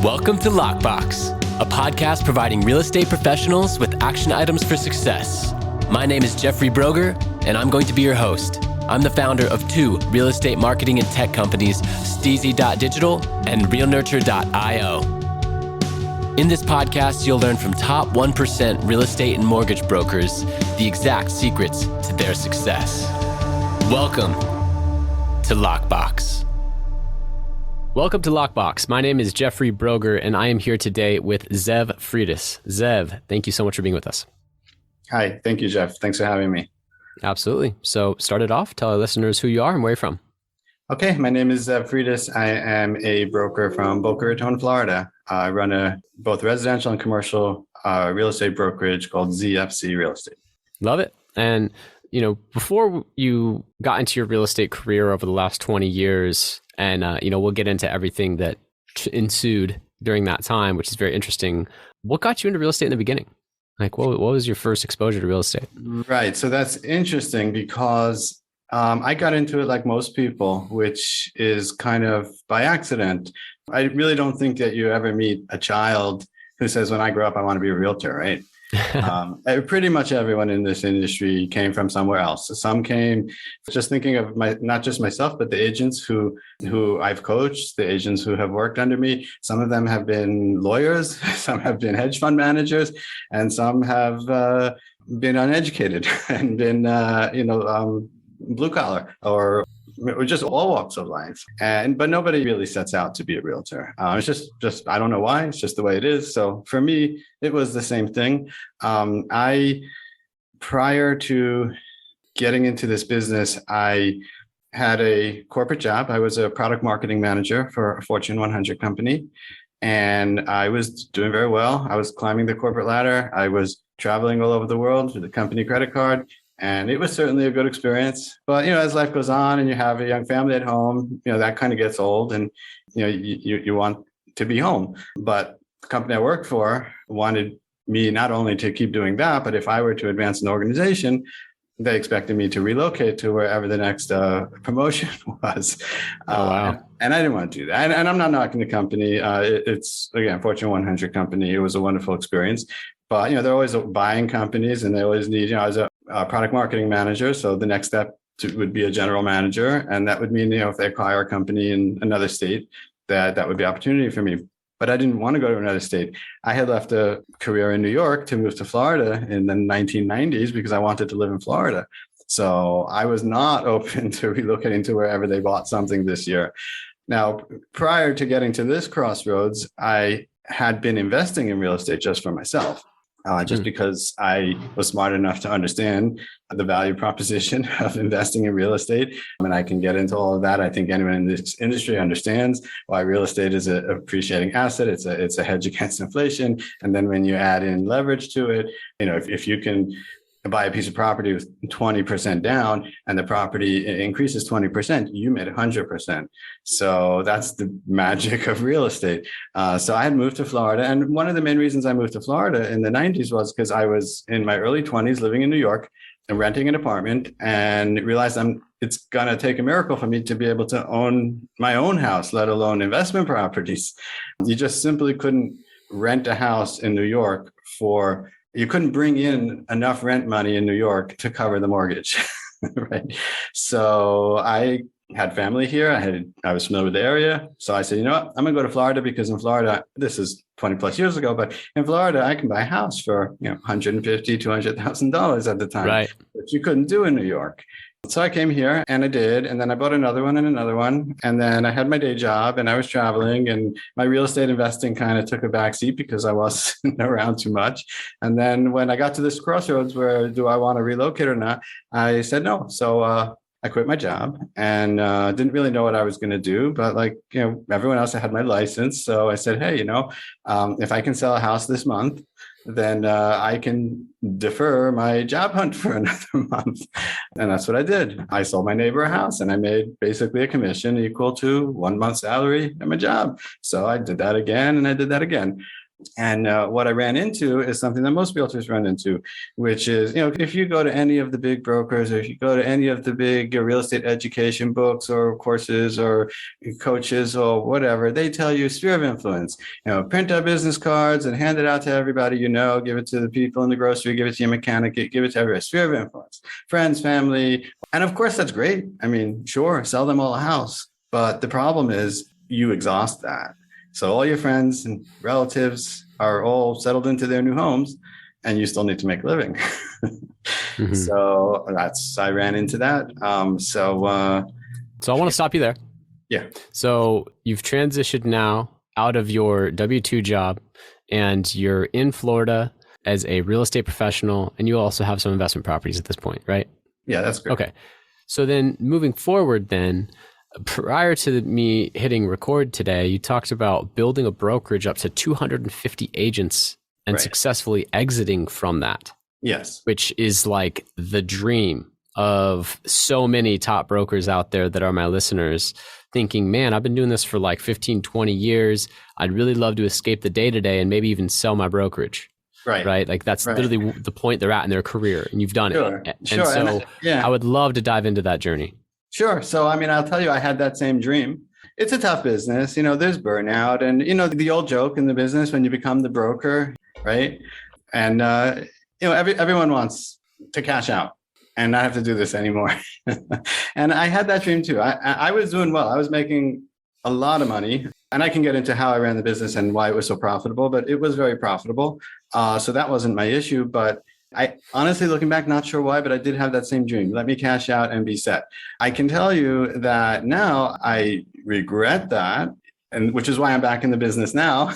Welcome to Lockbox, a podcast providing real estate professionals with action items for success. My name is Jeffrey Brogger, and I'm going to be your host. I'm the founder of two real estate marketing and tech companies, Steezy Digital and realnurture.io. In this podcast, you'll learn from top 1% real estate and mortgage brokers the exact secrets to their success. Welcome to Lockbox. Welcome to Lockbox. My name is Jeffrey Brogger, and I am here today with Zev Friedis. Zev, thank you so much for being with us. Hi, thank you, Jeff. Thanks for having me. Absolutely. So start it off. Tell our listeners who you are and where you're from. Okay, my name is Zev Friedis. I am a broker from Boca Raton, Florida. I run both residential and commercial real estate brokerage called ZFC Real Estate. Love it. And, before you got into your real estate career over the last 20 years, and, we'll get into everything that ensued during that time, which is very interesting. What got you into real estate in the beginning? Like, what was your first exposure to real estate? Right. So that's interesting because I got into it like most people, which is kind of by accident. I really don't think that you ever meet a child who says, when I grow up, I want to be a realtor, right? Pretty much everyone in this industry came from somewhere else. Some came just thinking of not just myself, but the agents who I've coached, the agents who have worked under me. Some of them have been lawyers, some have been hedge fund managers, and some have been uneducated and been, blue collar or just all walks of life. But nobody really sets out to be a realtor. It's just I don't know why. It's just the way it is. So for me, it was the same thing. Prior to getting into this business, I had a corporate job. I was a product marketing manager for a Fortune 100 company, and I was doing very well. I was climbing the corporate ladder. I was traveling all over the world with a company credit card. And it was certainly a good experience. But, as life goes on and you have a young family at home, that kind of gets old and, you want to be home. But the company I worked for wanted me not only to keep doing that, but if I were to advance an organization, they expected me to relocate to wherever the next promotion was. Oh, wow. And I didn't want to do that. And I'm not knocking the company. It's, again, Fortune 100 company. It was a wonderful experience. But, they're always buying companies and they always need, I was a product marketing manager. So the next step would be a general manager. And that would mean, if they acquire a company in another state, that would be opportunity for me. But I didn't want to go to another state. I had left a career in New York to move to Florida in the 1990s because I wanted to live in Florida. So I was not open to relocating to wherever they bought something this year. Now, prior to getting to this crossroads, I had been investing in real estate just for myself. Just because I was smart enough to understand the value proposition of investing in real estate. And I can get into all of that. I think anyone in this industry understands why real estate is an appreciating asset. It's a hedge against inflation. And then when you add in leverage to it, if you can buy a piece of property with 20% down and the property increases 20%, you made 100%. So that's the magic of real estate. So I had moved to Florida. And one of the main reasons I moved to Florida in the 90s was because I was in my early 20s living in New York and renting an apartment and realized it's going to take a miracle for me to be able to own my own house, let alone investment properties. You just simply couldn't rent a house in New York you couldn't bring in enough rent money in New York to cover the mortgage, right? So I had family here. I was familiar with the area. So I said, I'm going to go to Florida because in Florida, this is 20 plus years ago, but in Florida, I can buy a house for, $150,000, $200,000 at the time, right, which you couldn't do in New York. So I came here and I did. And then I bought another one and another one. And then I had my day job and I was traveling and my real estate investing kind of took a backseat because I wasn't around too much. And then when I got to this crossroads where do I want to relocate or not, I said no. So I quit my job and didn't really know what I was going to do. But everyone else, I had my license. So I said, hey, if I can sell a house this month, then I can defer my job hunt for another month. And that's what I did. I sold my neighbor a house and I made basically a commission equal to 1 month's salary at my job. So I did that again and I did that again. And what I ran into is something that most realtors run into, which is, if you go to any of the big brokers, or if you go to any of the big real estate education books or courses or coaches or whatever, they tell you sphere of influence, print out business cards and hand it out to everybody, give it to the people in the grocery, give it to your mechanic, give it to everybody. Sphere of influence, friends, family. And of course, that's great. I mean, sure, sell them all a house. But the problem is you exhaust that. So all your friends and relatives are all settled into their new homes, and you still need to make a living. Mm-hmm. So I ran into that. So I want to stop you there. Yeah. So you've transitioned now out of your W-2 job, and you're in Florida as a real estate professional, and you also have some investment properties at this point, right? Yeah, that's great. Okay. So then moving forward then, prior to me hitting record today, you talked about building a brokerage up to 250 agents and successfully exiting from that. Yes. Which is like the dream of so many top brokers out there that are my listeners, thinking, man, I've been doing this for like 15, 20 years. I'd really love to escape the day-to-day and maybe even sell my brokerage. Right. Like that's literally the point they're at in their career, and you've done it. And so I would love to dive into that journey. Sure. So, I mean, I'll tell you, I had that same dream. It's a tough business. There's burnout, and, the old joke in the business when you become the broker, right? And, everyone wants to cash out and not have to do this anymore. And I had that dream too. I was doing well. I was making a lot of money, and I can get into how I ran the business and why it was so profitable, but it was very profitable. So that wasn't my issue, but I honestly, looking back, not sure why, but I did have that same dream. Let me cash out and be set. I can tell you that now I regret that, and which is why I'm back in the business now.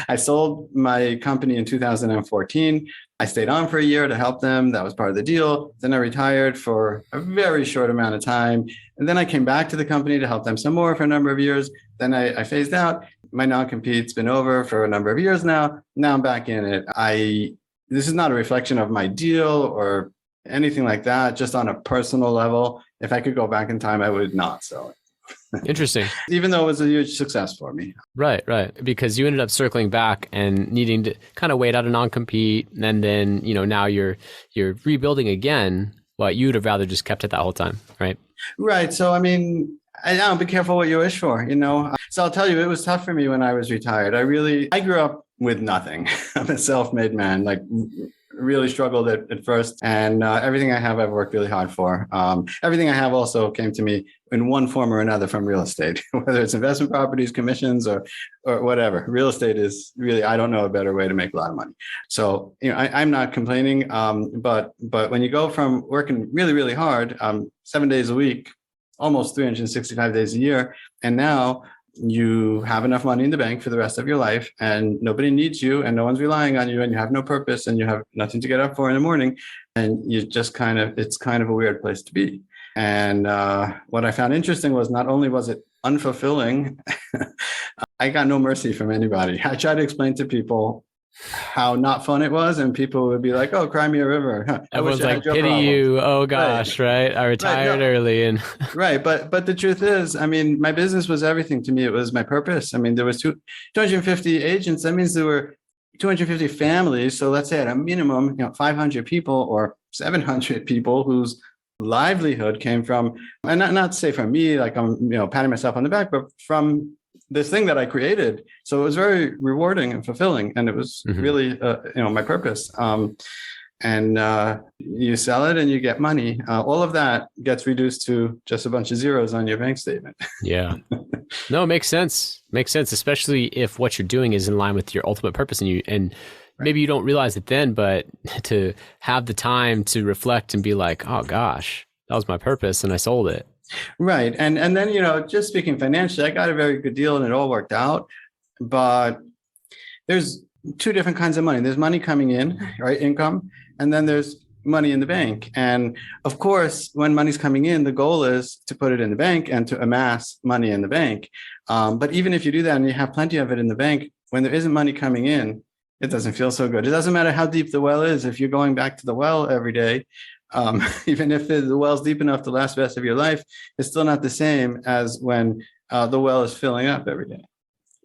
I sold my company in 2014. I stayed on for a year to help them. That was part of the deal. Then I retired for a very short amount of time. And then I came back to the company to help them some more for a number of years. Then I phased out. My non-compete's been over for a number of years now. Now I'm back in it. This is not a reflection of my deal or anything like that, just on a personal level. If I could go back in time, I would not sell it. Interesting. Even though it was a huge success for me. Right. Because you ended up circling back and needing to kind of wait out a non-compete. And then, now you're rebuilding again. But you would have rather just kept it that whole time, right? Right. So, I mean, be careful what you wish for, So I'll tell you, it was tough for me when I was retired. I grew up with nothing. I'm a self-made man, like really struggled at first. And everything I have, I've worked really hard for. Everything I have also came to me in one form or another from real estate, whether it's investment properties, commissions, or whatever. Real estate is really, I don't know a better way to make a lot of money. So, I'm not complaining. But when you go from working really, really hard, 7 days a week, almost 365 days a year, and now you have enough money in the bank for the rest of your life, and nobody needs you, and no one's relying on you, and you have no purpose, and you have nothing to get up for in the morning, and you just it's kind of a weird place to be. And what I found interesting was not only was it unfulfilling, I got no mercy from anybody. I tried to explain to people how not fun it was, and people would be like, "Oh, cry me a river." Everyone's like, "Pity you." Oh gosh, right? I retired early, and right. But the truth is, I mean, my business was everything to me. It was my purpose. I mean, there was 250 agents. That means there were 250 families. So let's say at a minimum, 500 people or 700 people whose livelihood came from, and not to say from me, like I'm, patting myself on the back, but from this thing that I created. So it was very rewarding and fulfilling, and it was really, my purpose. And you sell it and you get money. All of that gets reduced to just a bunch of zeros on your bank statement. Yeah. No, it makes sense. Makes sense, especially if what you're doing is in line with your ultimate purpose, and maybe you don't realize it then, but to have the time to reflect and be like, oh gosh, that was my purpose and I sold it. Right. And then, just speaking financially, I got a very good deal and it all worked out. But there's two different kinds of money. There's money coming in, right? Income. And then there's money in the bank. And of course, when money's coming in, the goal is to put it in the bank and to amass money in the bank. But even if you do that and you have plenty of it in the bank, when there isn't money coming in, it doesn't feel so good. It doesn't matter how deep the well is. If you're going back to the well every day, even if the well's deep enough to last the rest of your life, it's still not the same as when the well is filling up every day.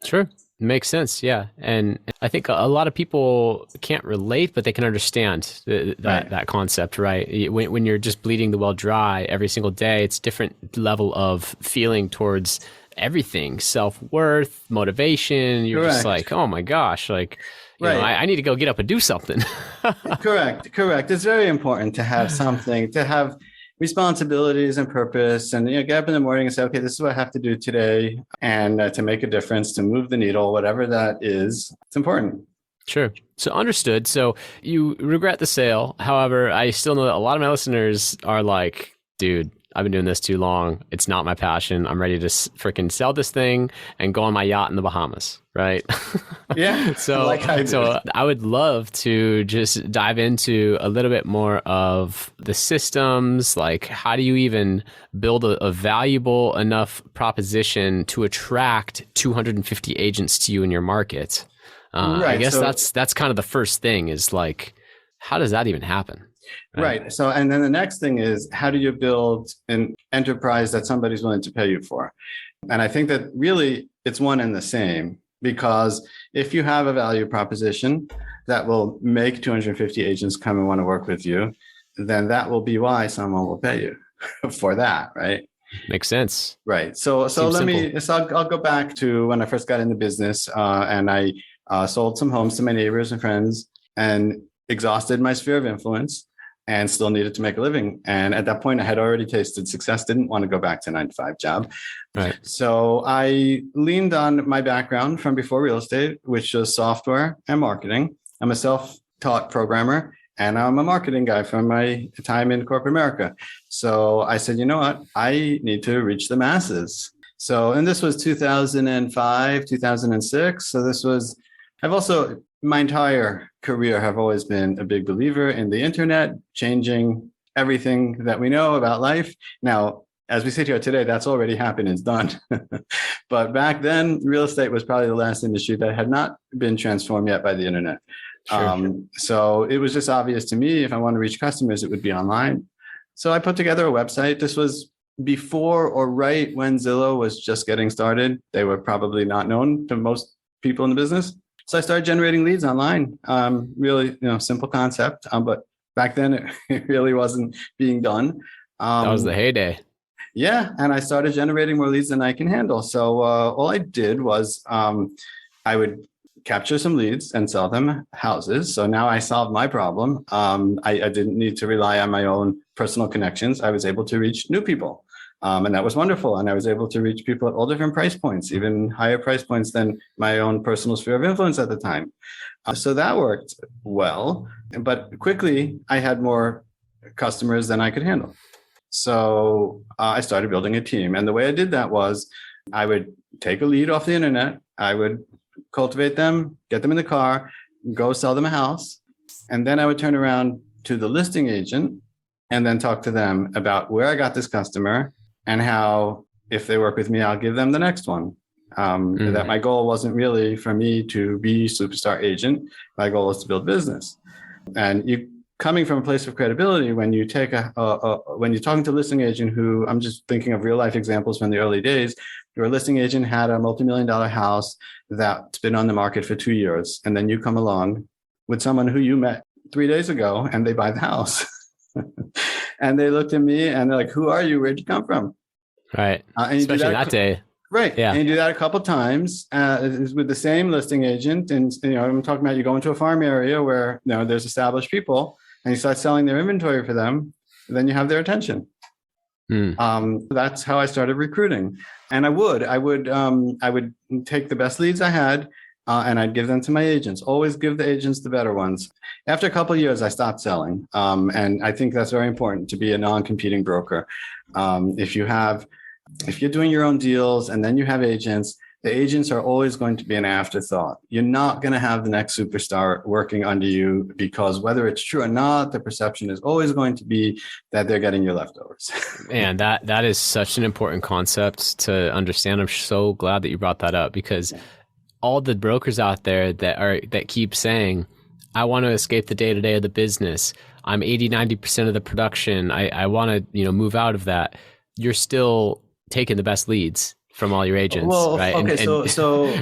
Sure. Makes sense. Yeah. And I think a lot of people can't relate, but they can understand that concept, right? When you're just bleeding the well dry every single day, it's different level of feeling towards everything, self-worth, motivation. You're just like, oh my gosh, like, you know, I need to go get up and do something. Correct. It's very important to have something, to have responsibilities and purpose, and get up in the morning and say, okay, this is what I have to do today, and to make a difference, to move the needle, whatever that is. It's important. Sure. So understood. So you regret the sale. However, I still know that a lot of my listeners are like, dude, I've been doing this too long. It's not my passion. I'm ready to freaking sell this thing and go on my yacht in the Bahamas, right? Yeah. So I would love to just dive into a little bit more of the systems. Like, how do you even build a valuable enough proposition to attract 250 agents to you in your market? I guess that's kind of the first thing, is like, how does that even happen? Right. So, and then the next thing is, how do you build an enterprise that somebody's willing to pay you for? And I think that really it's one and the same, because if you have a value proposition that will make 250 agents come and want to work with you, then that will be why someone will pay you for that. Right. Makes sense. Right. So I'll go back to when I first got into business, and I sold some homes to my neighbors and friends and exhausted my sphere of influence, and still needed to make a living. And at that point, I had already tasted success, didn't want to go back to a 9-to-5 job. Right. So I leaned on my background from before real estate, which was software and marketing. I'm a self-taught programmer, and I'm a marketing guy from my time in corporate America. So I said, you know what? I need to reach the masses. So, and this was 2005, 2006. So I've also, my entire career, have always been a big believer in the internet, changing everything that we know about life. Now, as we sit here today, that's already happened. It's done. But back then, real estate was probably the last industry that had not been transformed yet by the internet. Sure. So it was just obvious to me, if I want to reach customers, it would be online. So I put together a website. This was before or right when Zillow was just getting started. They were probably not known to most people in the business. So I started generating leads online. Really, simple concept, but back then it really wasn't being done. That was the heyday. Yeah, and I started generating more leads than I can handle. So all I did was I would capture some leads and sell them houses. So now I solved my problem. I didn't need to rely on my own personal connections. I was able to reach new people. And that was wonderful. And I was able to reach people at all different price points, even higher price points than my own personal sphere of influence at the time. So that worked well. But quickly, I had more customers than I could handle. So I started building a team. And the way I did that was I would take a lead off the internet. I would cultivate them, get them in the car, go sell them a house. And then I would turn around to the listing agent and then talk to them about where I got this customer, and how, if they work with me, I'll give them the next one. That my goal wasn't really for me to be superstar agent. My goal was to build business. And you coming from a place of credibility, when you take when you're talking to a listing agent who, I'm just thinking of real life examples from the early days, your listing agent had a multi-million-dollar house that's been on the market for 2 years. And then you come along with someone who you met 3 days ago and they buy the house. And they looked at me and they're like, who are you? Where'd you come from? Right. Especially that day. Right. Yeah. And you do that a couple of times with the same listing agent. And, I'm talking about, you go into a farm area where, there's established people, and you start selling their inventory for them, then you have their attention. That's how I started recruiting. And I would take the best leads I had, and I'd give them to my agents. Always give the agents the better ones. After a couple of years, I stopped selling. And I think that's very important, to be a non-competing broker. If you're doing your own deals and then you have agents, the agents are always going to be an afterthought. You're not going to have the next superstar working under you, because whether it's true or not, the perception is always going to be that they're getting your leftovers. Man, that is such an important concept to understand. I'm so glad that you brought that up, because all the brokers out there that keep saying, I want to escape the day-to-day of the business. I'm 80-90% of the production. I want to, move out of that. You're still taking the best leads from all your agents, Well, right? okay,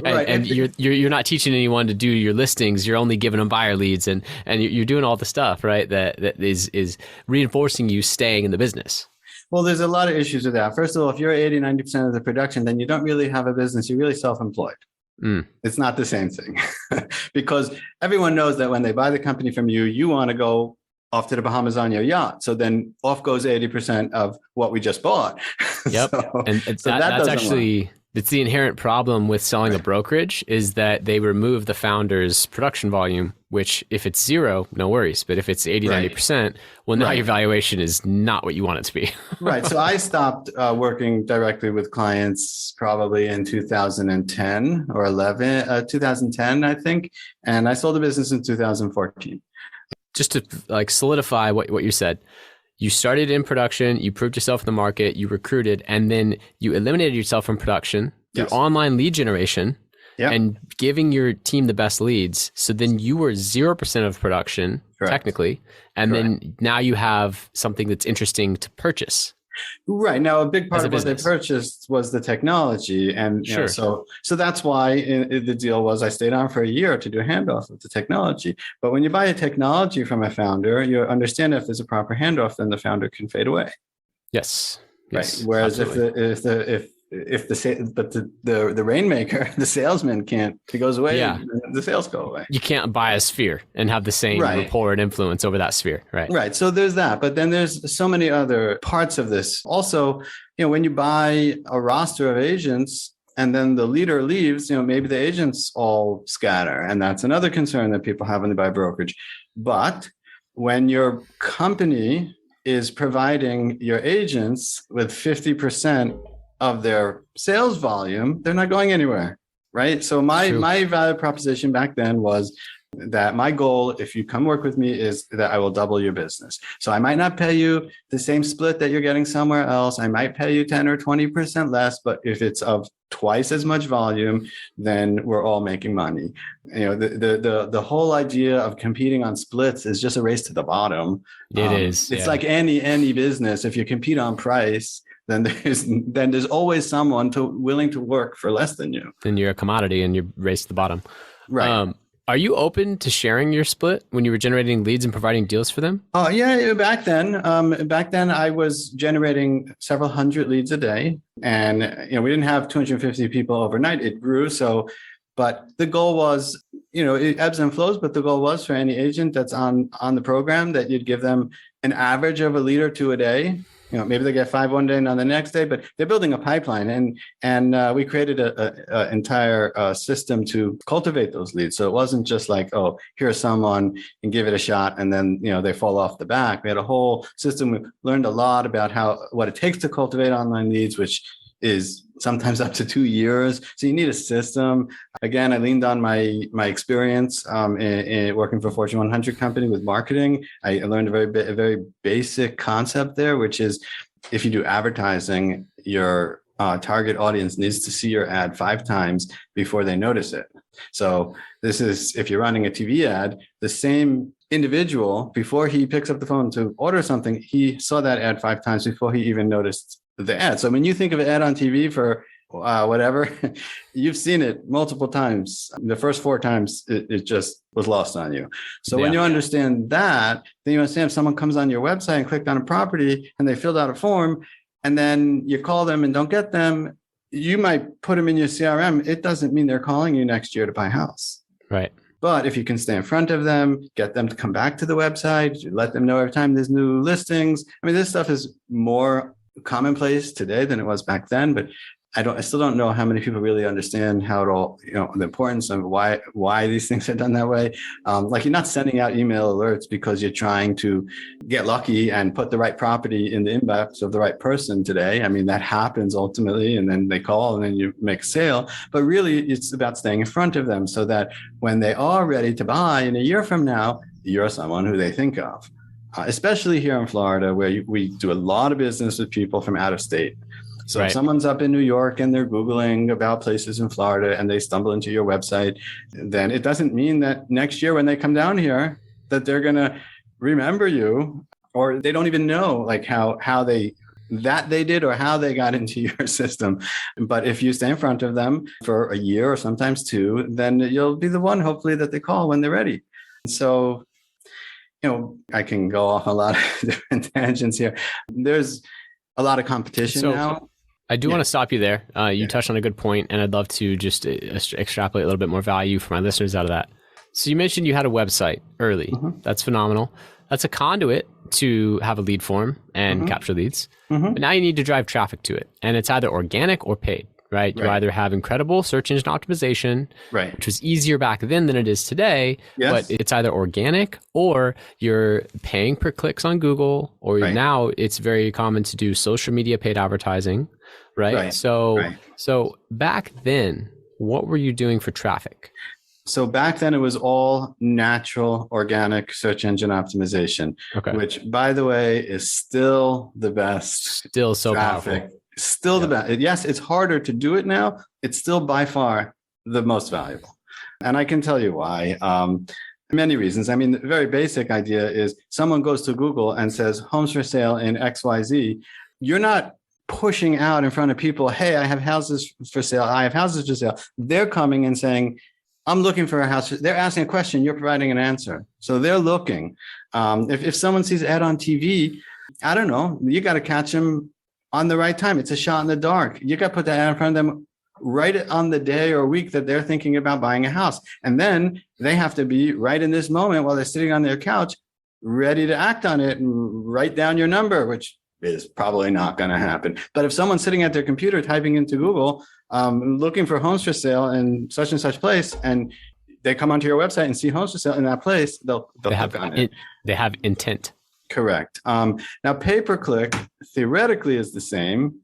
right, and you're not teaching anyone to do your listings. You're only giving them buyer leads, and you're doing all the stuff, right? That is reinforcing you staying in the business. Well, there's a lot of issues with that. First of all, if you're 80-90% of the production, then you don't really have a business. You're really self-employed. It's not the same thing because everyone knows that when they buy the company from you, you want to go off to the Bahamas on your yacht. So then off goes 80% of what we just bought. Yep. That's actually, it's the inherent problem with selling a brokerage is that they remove the founder's production volume, which if it's zero, no worries. But if it's 80-90%, well, now your valuation is not what you want it to be. Right. So I stopped working directly with clients probably in 2010 or 2010, I think. And I sold the business in 2014. Just to like solidify what you said, you started in production, you proved yourself in the market, you recruited, and then you eliminated yourself from production through online lead generation and giving your team the best leads. So then you were 0% of production, technically, and then now you have something that's interesting to purchase. Right. Now, a big part of what they purchased was the technology. And you know, so that's why the deal was I stayed on for a year to do a handoff of the technology. But when you buy a technology from a founder, you understand if there's a proper handoff, then the founder can fade away. Yes. Right. Whereas if the rainmaker, the salesman can't, he goes away, the sales go away. You can't buy a sphere and have the same rapport and influence over that sphere. Right. Right. So there's that. But then there's so many other parts of this. Also, you know, when you buy a roster of agents and then the leader leaves, you know, maybe the agents all scatter. And that's another concern that people have when they buy brokerage. But when your company is providing your agents with 50% of their sales volume, they're not going anywhere, right? So my value proposition back then was that my goal, if you come work with me, is that I will double your business. So I might not pay you the same split that you're getting somewhere else. I might pay you 10 or 20% less, but if it's of twice as much volume, then we're all making money. You know, the whole idea of competing on splits is just a race to the bottom. It is. It's like any business. If you compete on price, then there's always someone willing to work for less than you. Then you're a commodity and you race to the bottom. Right. Are you open to sharing your split when you were generating leads and providing deals for them? Oh, yeah. Back then I was generating several hundred leads a day, and you know we didn't have 250 people overnight. It grew. So, but the goal was, you know, it ebbs and flows. But the goal was for any agent that's on the program that you'd give them an average of a lead or two a day. You know, maybe they get 5 one day and on the next day, but they're building a pipeline, and we created a entire system to cultivate those leads. So it wasn't just like, oh, here's someone and give it a shot, and then you know they fall off the back. We had a whole system. We learned a lot about what it takes to cultivate online leads, which is sometimes up to 2 years. So you need a system. Again, I leaned on my experience in working for a Fortune 100 company with marketing. I learned a very basic concept there, which is if you do advertising, your target audience needs to see your ad 5 times before they notice it. So this is, if you're running a TV ad, the same individual, before he picks up the phone to order something, he saw that ad 5 times before he even noticed the ad. So when you think of an ad on TV for whatever, you've seen it multiple times. The first 4 times, it just was lost on you. So when you understand that, then you understand if someone comes on your website and clicked on a property and they filled out a form, and then you call them and don't get them, you might put them in your CRM. It doesn't mean they're calling you next year to buy a house. Right. But if you can stay in front of them, get them to come back to the website, let them know every time there's new listings. I mean, this stuff is more commonplace today than it was back then, but I still don't know how many people really understand how it all, you know, the importance of why these things are done that way. Like you're not sending out email alerts because you're trying to get lucky and put the right property in the inbox of the right person today. I mean, that happens ultimately, and then they call and then you make a sale. But really, it's about staying in front of them so that when they are ready to buy in a year from now, you're someone who they think of. Especially here in Florida, where we do a lot of business with people from out of state. So if someone's up in New York and they're Googling about places in Florida and they stumble into your website, then it doesn't mean that next year when they come down here that they're going to remember you, or they don't even know like how they that they did or how they got into your system. But if you stay in front of them for a year or sometimes two, then you'll be the one, hopefully, that they call when they're ready. So, I can go off a lot of different tangents here. There's a lot of competition now. I do want to stop you there. You touched on a good point, and I'd love to just extrapolate a little bit more value for my listeners out of that. So you mentioned you had a website early. That's phenomenal. That's a conduit to have a lead form and capture leads. But now you need to drive traffic to it. And it's either organic or paid, right? You either have incredible search engine optimization, which was easier back then than it is today, but it's either organic or you're paying per clicks on Google, or now it's very common to do social media paid advertising, right? So back then, what were you doing for traffic? So back then it was all natural, organic search engine optimization, which, by the way, is still the best. Still so traffic. Powerful. Still the best. Yes, it's harder to do it now. It's still by far the most valuable. And I can tell you why. Many reasons. I mean, the very basic idea is someone goes to Google and says, homes for sale in XYZ. You're not pushing out in front of people, hey, I have houses for sale. I have houses for sale. They're coming and saying, I'm looking for a house. They're asking a question. You're providing an answer. So they're looking. If someone sees an ad on TV, I don't know, you got to catch them on the right time. It's a shot in the dark. You got to put that ad in front of them right on the day or week that they're thinking about buying a house. And then they have to be right in this moment while they're sitting on their couch, ready to act on it and write down your number, which is probably not going to happen. But if someone's sitting at their computer typing into Google, looking for homes for sale in such and such place, and they come onto your website and see homes for sale in that place, they'll click on it. They have intent. Correct. Now, pay-per-click theoretically is the same,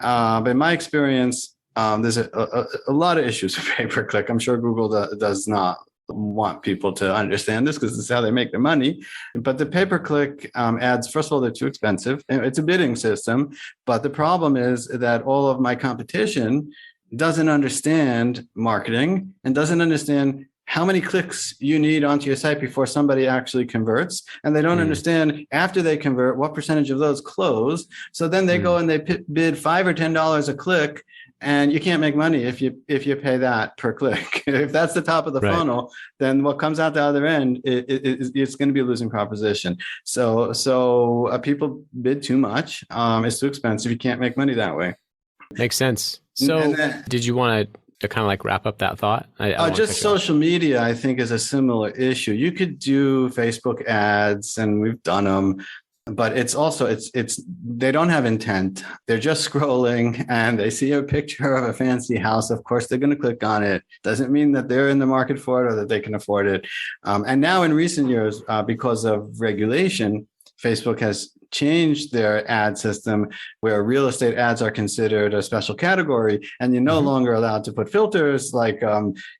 but in my experience, there's a lot of issues with pay-per-click. I'm sure Google does not want people to understand this because this is how they make their money. But the pay-per-click ads, first of all, they're too expensive. It's a bidding system. But the problem is that all of my competition doesn't understand marketing and doesn't understand how many clicks you need onto your site before somebody actually converts. And they don't understand after they convert, what percentage of those close. So then they go and they bid $5 or $10 a click. And you can't make money if you pay that per click. If that's the top of the funnel, then what comes out the other end, it's going to be a losing proposition. So people bid too much. It's too expensive. You can't make money that way. Makes sense. So did you want to kind of like wrap up that thought? Just social media, I think, is a similar issue. You could do Facebook ads, and we've done them. But it's also, they don't have intent. They're just scrolling and they see a picture of a fancy house. Of course, they're going to click on it. Doesn't mean that they're in the market for it or that they can afford it. And now in recent years, because of regulation, Facebook has changed their ad system where real estate ads are considered a special category, and you're no longer allowed to put filters like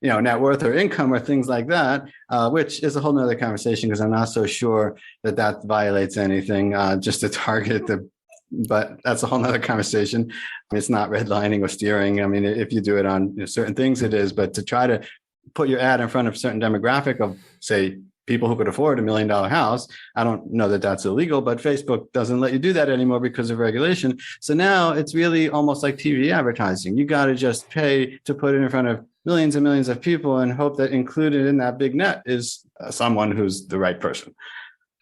net worth or income or things like that, which is a whole nother conversation because I'm not so sure that violates anything, just to target but that's a whole nother conversation. It's not redlining or steering. I mean, if you do it on certain things, it is, but to try to put your ad in front of a certain demographic of, say, people who could afford $1 million house, I don't know that that's illegal, but Facebook doesn't let you do that anymore because of regulation. So now it's really almost like TV advertising. You got to just pay to put it in front of millions and millions of people and hope that included in that big net is someone who's the right person.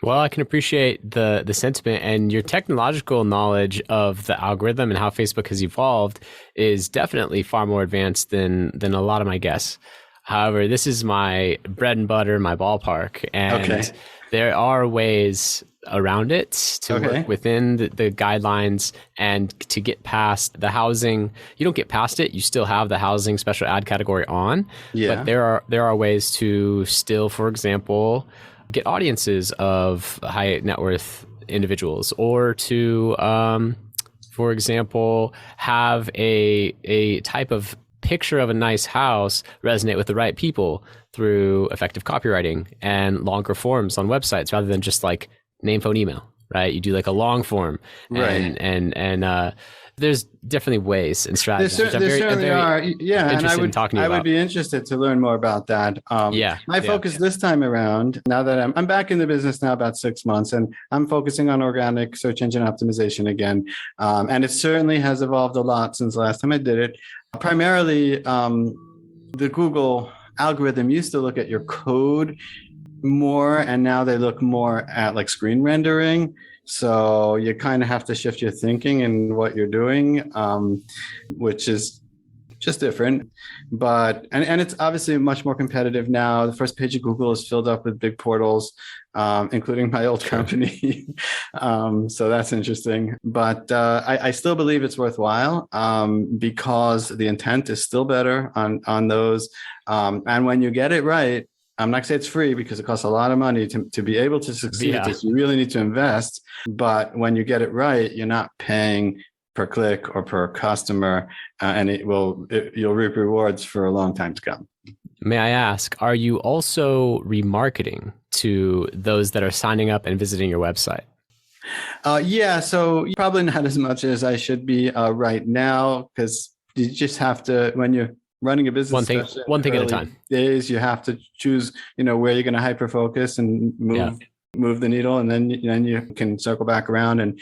Well, I can appreciate the sentiment, and your technological knowledge of the algorithm and how Facebook has evolved is definitely far more advanced than a lot of my guests. However, this is my bread and butter, my ballpark, and there are ways around it to work within the guidelines and to get past the housing. You don't get past it. You still have the housing special ad category on, but there are ways to still, for example, get audiences of high net worth individuals, or to, for example, have a type of picture of a nice house resonate with the right people through effective copywriting and longer forms on websites rather than just like name, phone, email, right? You do like a long form, and there's definitely ways and strategies. There certainly are. Yeah, and I would be interested to learn more about that. My focus this time around, now that I'm back in the business now about 6 months, and I'm focusing on organic search engine optimization again. And it certainly has evolved a lot since the last time I did it. Primarily, the Google algorithm used to look at your code more, and now they look more at like screen rendering. So you kind of have to shift your thinking and what you're doing, which is just different. But and it's obviously much more competitive now. The first page of Google is filled up with big portals, including my old company. So that's interesting. But I still believe it's worthwhile because the intent is still better on those. And when you get it right, I'm not going to say it's free because it costs a lot of money to be able to succeed at this. You really need to invest. But when you get it right, you're not paying per click or per customer, and you'll reap rewards for a long time to come. May I ask, are you also remarketing to those that are signing up and visiting your website? Yeah, so probably not as much as I should be right now, because you just have to, when you're running a business, one thing at a time. Days you have to choose, where you're going to hyper focus and move the needle, and then you can circle back around. And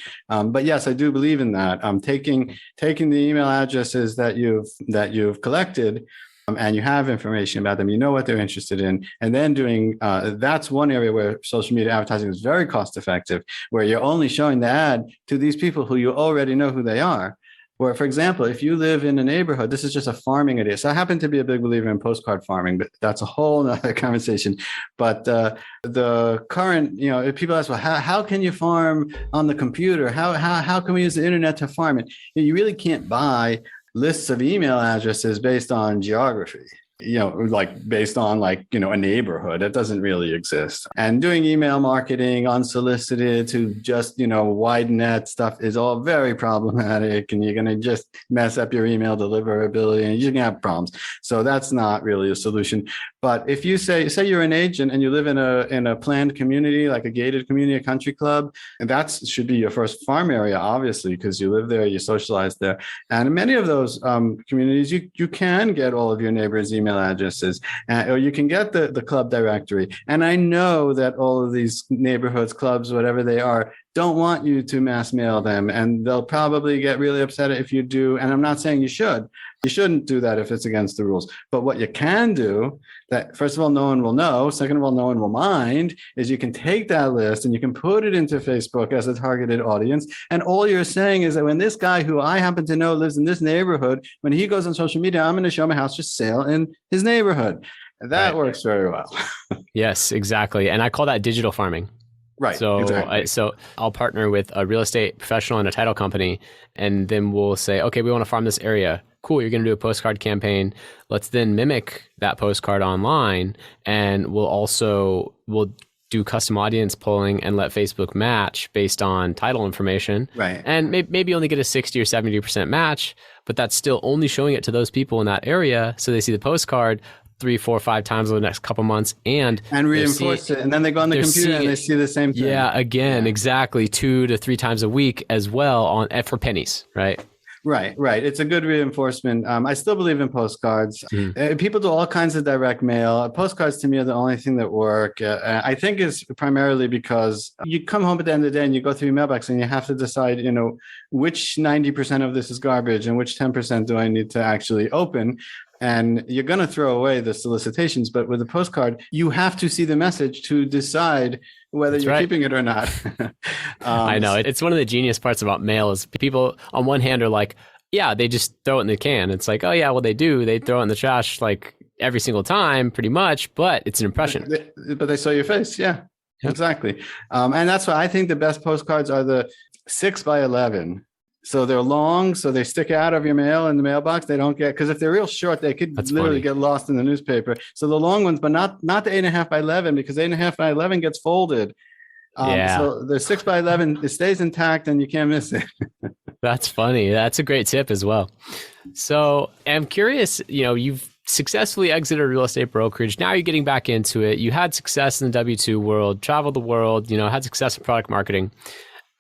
but yes, I do believe in that. Taking the email addresses that you've collected, and you have information about them, you know what they're interested in, and then doing that's one area where social media advertising is very cost effective, where you're only showing the ad to these people who you already know who they are. Where, for example, if you live in a neighborhood, this is just a farming idea. So I happen to be a big believer in postcard farming, but that's a whole other conversation. But the current, if people ask, well, how can you farm on the computer? How can we use the internet to farm it? You really can't buy lists of email addresses based on geography. Like based on a neighborhood. It doesn't really exist. And doing email marketing unsolicited to just, wide net stuff is all very problematic, and you're going to just mess up your email deliverability, and you're going to have problems. So that's not really a solution. But if you say you're an agent and you live in a planned community, like a gated community, a country club, and that should be your first farm area, obviously, because you live there, you socialize there. And in many of those communities, you can get all of your neighbors' email addresses, or you can get the club directory. And I know that all of these neighborhoods, clubs, whatever they are, don't want you to mass mail them, and they'll probably get really upset if you do. And I'm not saying you should. You shouldn't do that if it's against the rules. But what you can do, that first of all, no one will know, second of all, no one will mind, is you can take that list and you can put it into Facebook as a targeted audience. And all you're saying is that when this guy who I happen to know lives in this neighborhood, when he goes on social media, I'm going to show him a house for sale in his neighborhood. That works very well. Yes, exactly. And I call that digital farming. Right. So, exactly. So I'll partner with a real estate professional and a title company, and then we'll say, okay, we want to farm this area. Cool. You're going to do a postcard campaign. Let's then mimic that postcard online, and we'll do custom audience polling and let Facebook match based on title information. Right. And maybe only get a 60 or 70% match, but that's still only showing it to those people in that area. So they see the postcard 3, 4, 5 times over the next couple months and reinforce it. And then they go on the computer and they see the same thing. Yeah, again, exactly 2 to 3 times a week as well for pennies, right? Right. It's a good reinforcement. I still believe in postcards. People do all kinds of direct mail. Postcards to me are the only thing that work. I think it's primarily because you come home at the end of the day and you go through your mailbox and you have to decide, which 90% of this is garbage and which 10% do I need to actually open. And you're going to throw away the solicitations. But with a postcard, you have to see the message to decide whether you're keeping it or not. I know. It's one of the genius parts about mail is people on one hand are like, yeah, they just throw it in the can. It's like, oh, yeah, well, they do. They throw it in the trash like every single time pretty much. But it's an impression. But they saw your face. Yeah, exactly. And that's why I think the best postcards are the 6 by 11. So they're long, so they stick out of your mail in the mailbox. They don't get, because if they're real short, they could literally get lost in the newspaper. So the long ones, but not the 8.5 by 11, because 8.5 by 11 gets folded. So the 6 by 11, it stays intact and you can't miss it. That's funny. That's a great tip as well. So I'm curious, you've successfully exited real estate brokerage. Now you're getting back into it. You had success in the W-2 world, traveled the world, had success in product marketing.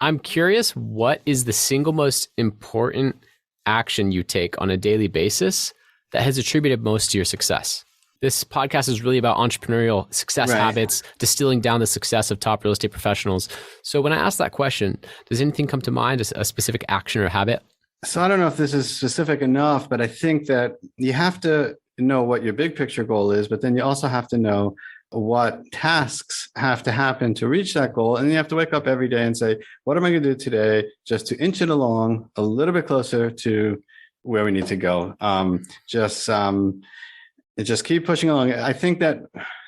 I'm curious, what is the single most important action you take on a daily basis that has attributed most to your success? This podcast is really about entrepreneurial success habits, distilling down the success of top real estate professionals. So when I ask that question, does anything come to mind, a specific action or habit? So I don't know if this is specific enough, but I think that you have to know what your big picture goal is, but then you also have to know what tasks have to happen to reach that goal. And you have to wake up every day and say, what am I going to do today just to inch it along a little bit closer to where we need to go? Just keep pushing along. I think that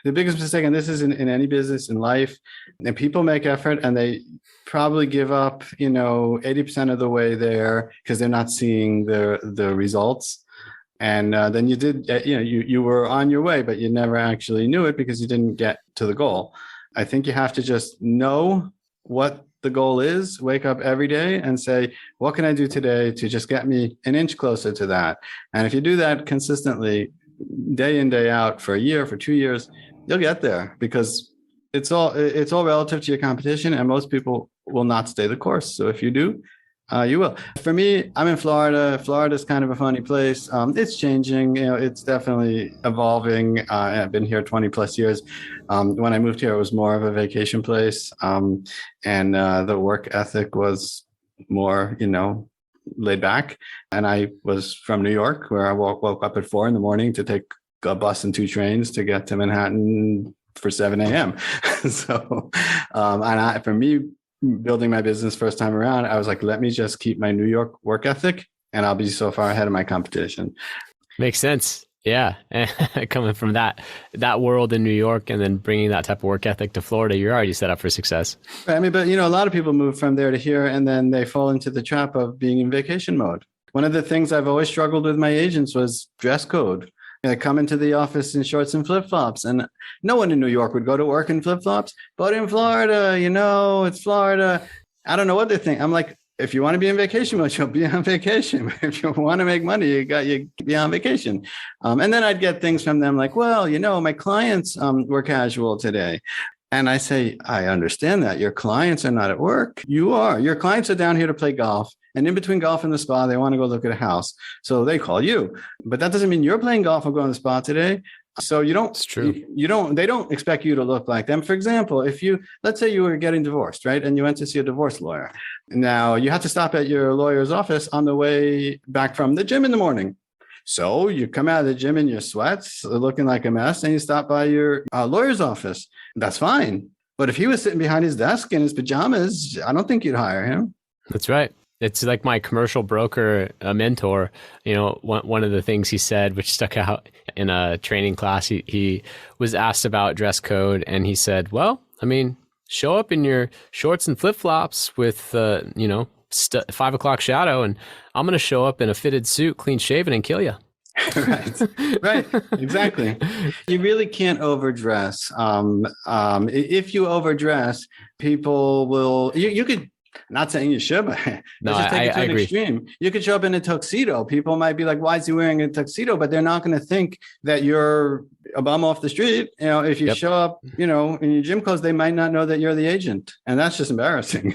the biggest mistake, and this is in any business, in life, and people make effort and they probably give up, 80% of the way there because they're not seeing the results. And then you were on your way, but you never actually knew it because you didn't get to the goal. I think you have to just know what the goal is, wake up every day and say, what can I do today to just get me an inch closer to that? And if you do that consistently, day in, day out, for a year, for 2 years, you'll get there, because it's all relative to your competition, and most people will not stay the course. So if you do, you will. For me, I'm in Florida. Florida's kind of a funny place. It's changing. It's definitely evolving. I've been here 20 plus years. When I moved here, it was more of a vacation place. And the work ethic was more, laid back. And I was from New York, where I woke up at 4 a.m. to take a bus and 2 trains to get to Manhattan for 7 a.m. So, for me, building my business first time around, I was like, let me just keep my New York work ethic and I'll be so far ahead of my competition. Makes sense. Yeah. Coming from that world in New York and then bringing that type of work ethic to Florida, you're already set up for success. Right. But a lot of people move from there to here and then they fall into the trap of being in vacation mode. One of the things I've always struggled with my agents was dress code. They come into the office in shorts and flip-flops, and no one in New York would go to work in flip-flops, but in Florida, it's Florida. I don't know what they think. I'm like, if you want to be on vacation mode, you'll be on vacation. If you want to make money, you be on vacation. And then I'd get things from them like, well, my clients were casual today. And I say, I understand that. Your clients are not at work. You are. Your clients are down here to play golf. And in between golf and the spa, they want to go look at a house. So they call you. But that doesn't mean you're playing golf or going to the spa today. So you don't, it's true. They don't expect you to look like them. For example, let's say you were getting divorced, right? And you went to see a divorce lawyer. Now you have to stop at your lawyer's office on the way back from the gym in the morning. So you come out of the gym in your sweats, looking like a mess, and you stop by your lawyer's office. That's fine. But if he was sitting behind his desk in his pajamas, I don't think you'd hire him. That's right. It's like my commercial broker mentor, one of the things he said, which stuck out in a training class, he was asked about dress code and he said, well, show up in your shorts and flip-flops with, 5 o'clock shadow, and I'm going to show up in a fitted suit, clean shaven, and kill you. Right. Exactly. You really can't overdress. If you overdress, people will, you could, not saying you should, but no, just take it to I an agree. extreme. You could show up in a tuxedo. People might be like, why is he wearing a tuxedo? But they're not going to think that you're a bum off the street. If you show up, in your gym clothes, they might not know that you're the agent. And that's just embarrassing.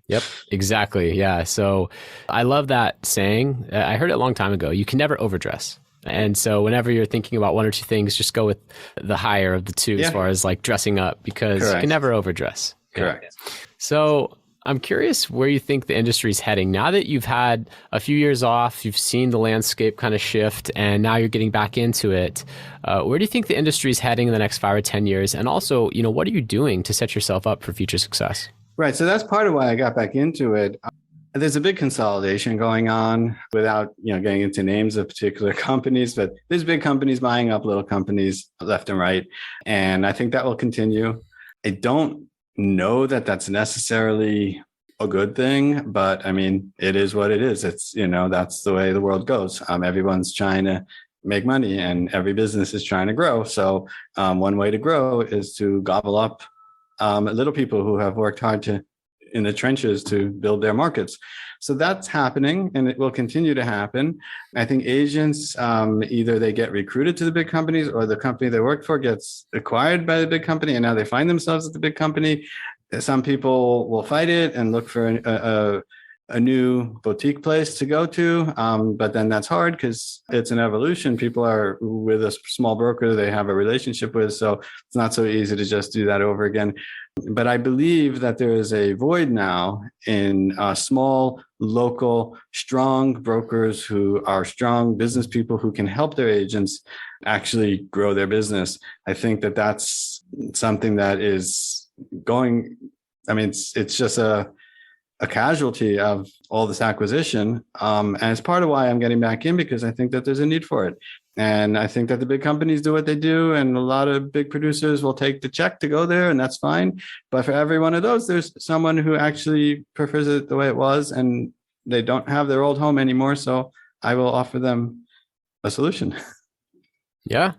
Yep, exactly. Yeah. So I love that saying. I heard it a long time ago. You can never overdress. And so whenever you're thinking about one or two things, just go with the higher of the two as far as like dressing up, because you can never overdress. Correct. So I'm curious where you think the industry is heading. Now that you've had a few years off, you've seen the landscape kind of shift, and now you're getting back into it. Where do you think the industry is heading in the next 5 or 10 years? And also, what are you doing to set yourself up for future success? Right. So that's part of why I got back into it. There's a big consolidation going on without, getting into names of particular companies, but there's big companies buying up little companies left and right. And I think that will continue. I don't know that that's necessarily a good thing, but it is what it is. It's, that's the way the world goes. Everyone's trying to make money and every business is trying to grow. So one way to grow is to gobble up little people who have worked hard in the trenches to build their markets. So that's happening and it will continue to happen. I think agents, either they get recruited to the big companies or the company they worked for gets acquired by the big company and now they find themselves at the big company. some people will fight it and look for a new boutique place to go to. But then that's hard because it's an evolution. People are with a small broker they have a relationship with. So it's not so easy to just do that over again. But I believe that there is a void now in small, local, strong brokers who are strong business people who can help their agents actually grow their business. I think that that's something that is going, I mean, it's just a casualty of all this acquisition. And it's part of why I'm getting back in, because I think that there's a need for it. And I think that the big companies do what they do, and a lot of big producers will take the check to go there, and that's fine. But for every one of those, there's someone who actually prefers it the way it was, and they don't have their old home anymore. So I will offer them a solution. Yeah,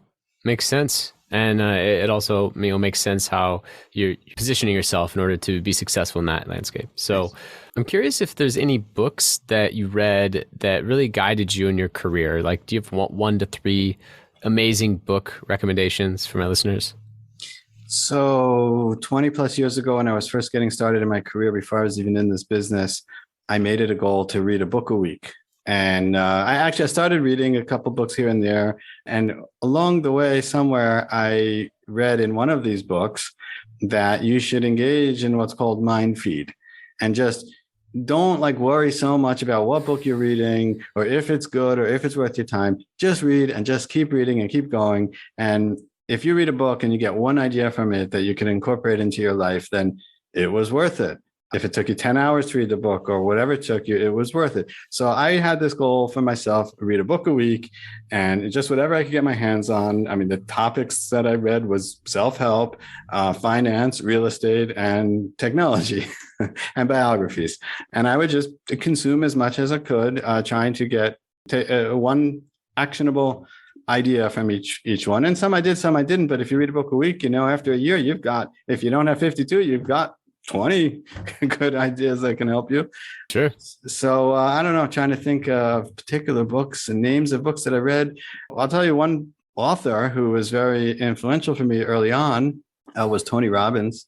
makes sense. And it also makes sense how you're positioning yourself in order to be successful in that landscape. So I'm curious if there's any books that you read that really guided you in your career. Like, do you have 1 to 3 amazing book recommendations for my listeners? So 20 plus years ago, when I was first getting started in my career, before I was even in this business, I made it a goal to read a book a week. And I started reading a couple books here and there. And along the way, somewhere I read in one of these books that you should engage in what's called mind feed, and just don't worry so much about what book you're reading or if it's good or if it's worth your time. Just read and just keep reading and keep going. And if you read a book and you get one idea from it that you can incorporate into your life, then it was worth it. If it took you 10 hours to read the book or whatever it took you, it was worth it. So I had this goal for myself, read a book a week, and just whatever I could get my hands on. I mean, the topics that I read was self-help, finance, real estate, and technology and biographies. And I would just consume as much as I could, trying to get one actionable idea from each one. And some I did, some I didn't. But if you read a book a week, after a year, you've got, if you don't have 52, you've got 20 good ideas that can help you. Sure. So I don't know, trying to think of particular books and names of books that I read. I'll tell you one author who was very influential for me early on was Tony Robbins.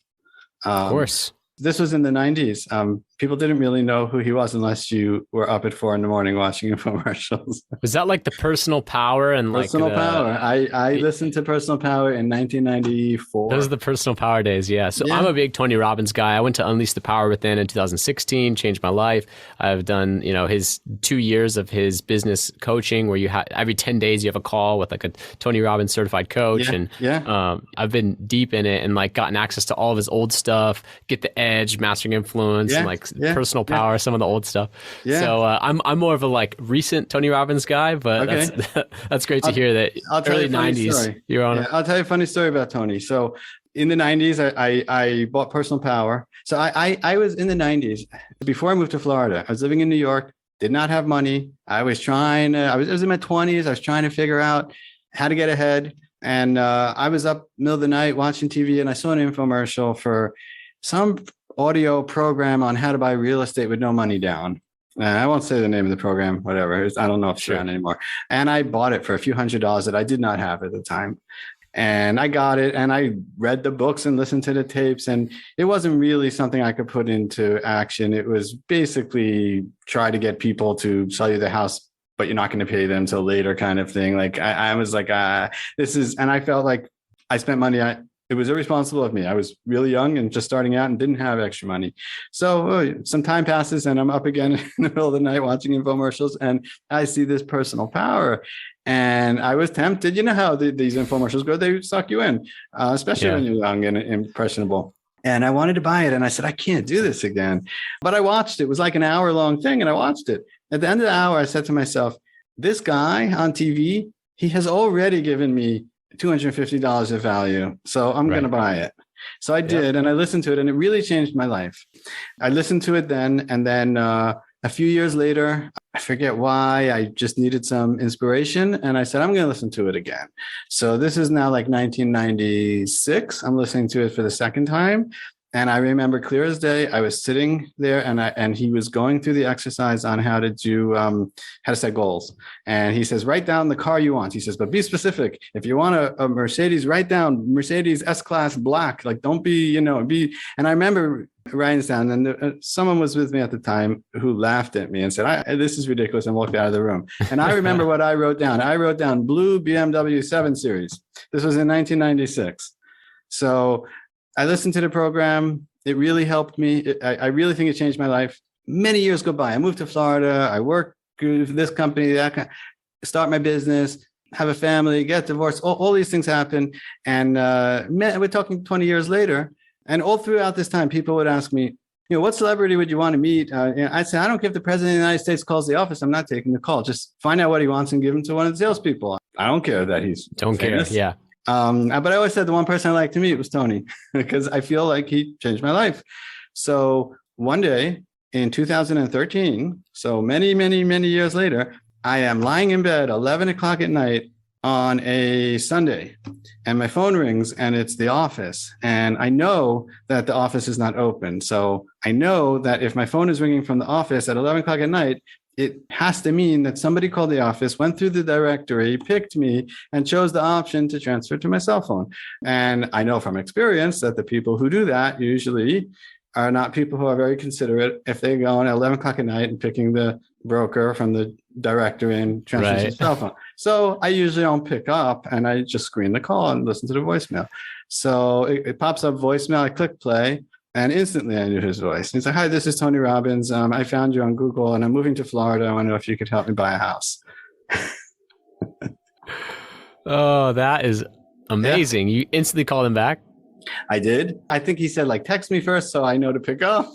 Of course. This was in the 90s. People didn't really know who he was unless you were up at 4 a.m. watching infomercials. Was that like the Personal Power and Personal Power? I listened to Personal Power in 1994. Those are the Personal Power days, yeah. So I'm a big Tony Robbins guy. I went to Unleash the Power Within in 2016, changed my life. I've done, his 2 years of his business coaching, where you have every 10 days you have a call with a Tony Robbins certified coach, I've been deep in it and gotten access to all of his old stuff, Get the Edge, Mastering Influence, and Personal Power, some of the old stuff. So I'm more of a recent Tony Robbins guy, but that's great to hear that early 90s you're on. I'll tell you a funny story about Tony. So in the 90s, I bought Personal Power. So I was in the 90s before I moved to Florida. I was living in New York, did not have money. I was I was in my 20s. I was trying to figure out how to get ahead. And I was up middle of the night watching TV, and I saw an infomercial for some audio program on how to buy real estate with no money down. I won't say the name of the program, whatever. I don't know if it's around anymore. And I bought it for a few $100s that I did not have at the time. And I got it, and I read the books and listened to the tapes, and it wasn't really something I could put into action. It was basically try to get people to sell you the house, but you're not going to pay them until later kind of thing. I was this is, and I felt like I spent money. It was irresponsible of me. I was really young and just starting out and didn't have extra money. So some time passes, and I'm up again in the middle of the night watching infomercials, and I see this Personal Power. And I was tempted. You know how these infomercials go? They suck you in, especially when you're young and impressionable. And I wanted to buy it. And I said, I can't do this again. But I watched it. It was like an hour-long thing, and I watched it. At the end of the hour, I said to myself, this guy on TV, he has already given me $250 of value. So I'm going to buy it. So I did, and I listened to it, and it really changed my life. I listened to it then, and then a few years later, I forget why, I just needed some inspiration, and I said, I'm going to listen to it again. So this is now 1996. I'm listening to it for the second time, And I remember clear as day, I was sitting there and he was going through the exercise on how to do, how to set goals. And he says, write down the car you want. He says, but be specific. If you want a Mercedes, write down Mercedes S-Class black. Like, don't be, and I remember writing this down. And someone was with me at the time who laughed at me and said, this is ridiculous, and walked out of the room. And I remember what I wrote down. I wrote down blue BMW 7 Series. This was in 1996. So I listened to the program. It really helped me. I really think it changed my life. Many years go by. I moved to Florida. I work with this company, start my business, have a family, get divorced. All these things happen. And we're talking 20 years later. And all throughout this time, people would ask me, what celebrity would you want to meet? I'd say, I don't care if the president of the United States calls the office. I'm not taking the call. Just find out what he wants and give him to one of the salespeople. I don't care that he's famous. Yeah. But I always said the one person I like to meet was Tony, because I feel like he changed my life. So one day in 2013, so many, many, many years later, I am lying in bed 11 o'clock at night on a Sunday, and my phone rings, and it's the office. And I know that the office is not open. So I know that if my phone is ringing from the office at 11 o'clock at night, it has to mean that somebody called the office, went through the directory, picked me, and chose the option to transfer to my cell phone. And I know from experience that the people who do that usually are not people who are very considerate if they go on at 11 o'clock at night and picking the broker from the directory and transfer to the cell phone. So I usually don't pick up, and I just screen the call and listen to the voicemail. So it pops up voicemail, I click play. And instantly I knew his voice. He's like, hi, this is Tony Robbins. I found you on Google and I'm moving to Florida. I want to know if you could help me buy a house. Oh, that is amazing. Yeah. You instantly called him back? I did. I think he said, text me first so I know to pick up.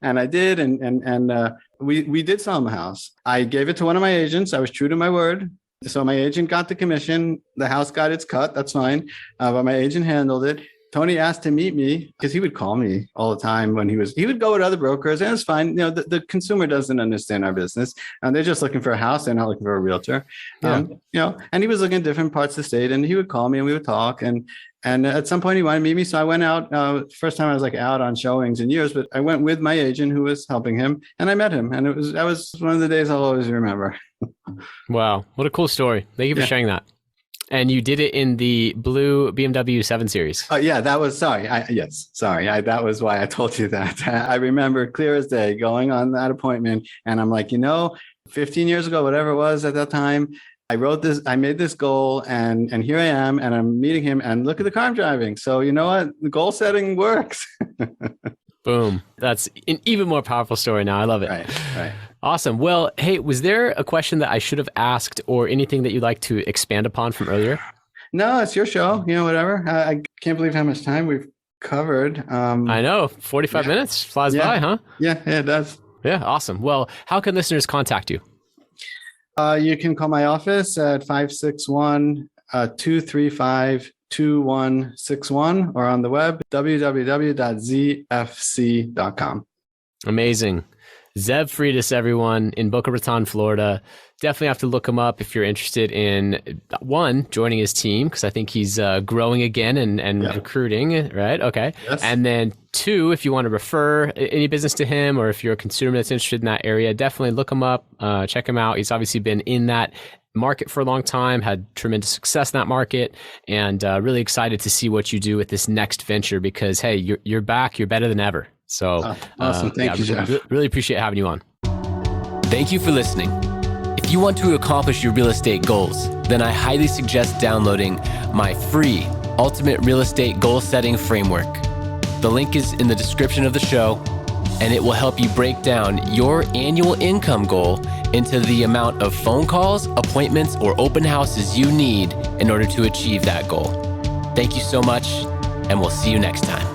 And I did. And we did sell him a house. I gave it to one of my agents. I was true to my word. So my agent got the commission. The house got its cut. That's fine. But my agent handled it. Tony asked to meet me because he would call me all the time when he would go with other brokers, and it's fine. The consumer doesn't understand our business, and they're just looking for a house. They're not looking for a realtor. And he was looking at different parts of the state, and he would call me and we would talk. And at some point he wanted to meet me. So I went out, first time I was out on showings in years, but I went with my agent who was helping him, and I met him. And that was one of the days I'll always remember. Wow. What a cool story. Thank you for sharing that. And you did it in the blue BMW 7 Series. Oh, yeah, that was, sorry. That was why I told you that. I remember clear as day going on that appointment. And I'm like, 15 years ago, whatever it was at that time, I wrote this, I made this goal, and here I am, and I'm meeting him, and look at the car I'm driving. So you know what? The goal setting works. Boom. That's an even more powerful story now. I love it. Right. Awesome. Well, hey, was there a question that I should have asked or anything that you'd like to expand upon from earlier? No, it's your show, whatever. I can't believe how much time we've covered. I know. 45 minutes flies by, huh? Yeah, it does. Yeah, awesome. Well, how can listeners contact you? You can call my office at 561-235-2161 or on the web, www.zfc.com. Amazing. Zev Freitas, everyone, in Boca Raton, Florida. Definitely have to look him up if you're interested in, one, joining his team, because I think he's growing again and recruiting, right? Okay. Yes. And then two, if you want to refer any business to him, or if you're a consumer that's interested in that area, definitely look him up, check him out. He's obviously been in that market for a long time, had tremendous success in that market, and really excited to see what you do with this next venture, because, hey, you're back, you're better than ever. So awesome. Thank you, Jeff. Really appreciate having you on. Thank you for listening. If you want to accomplish your real estate goals, then I highly suggest downloading my free Ultimate Real Estate Goal Setting Framework. The link is in the description of the show, and it will help you break down your annual income goal into the amount of phone calls, appointments, or open houses you need in order to achieve that goal. Thank you so much, and we'll see you next time.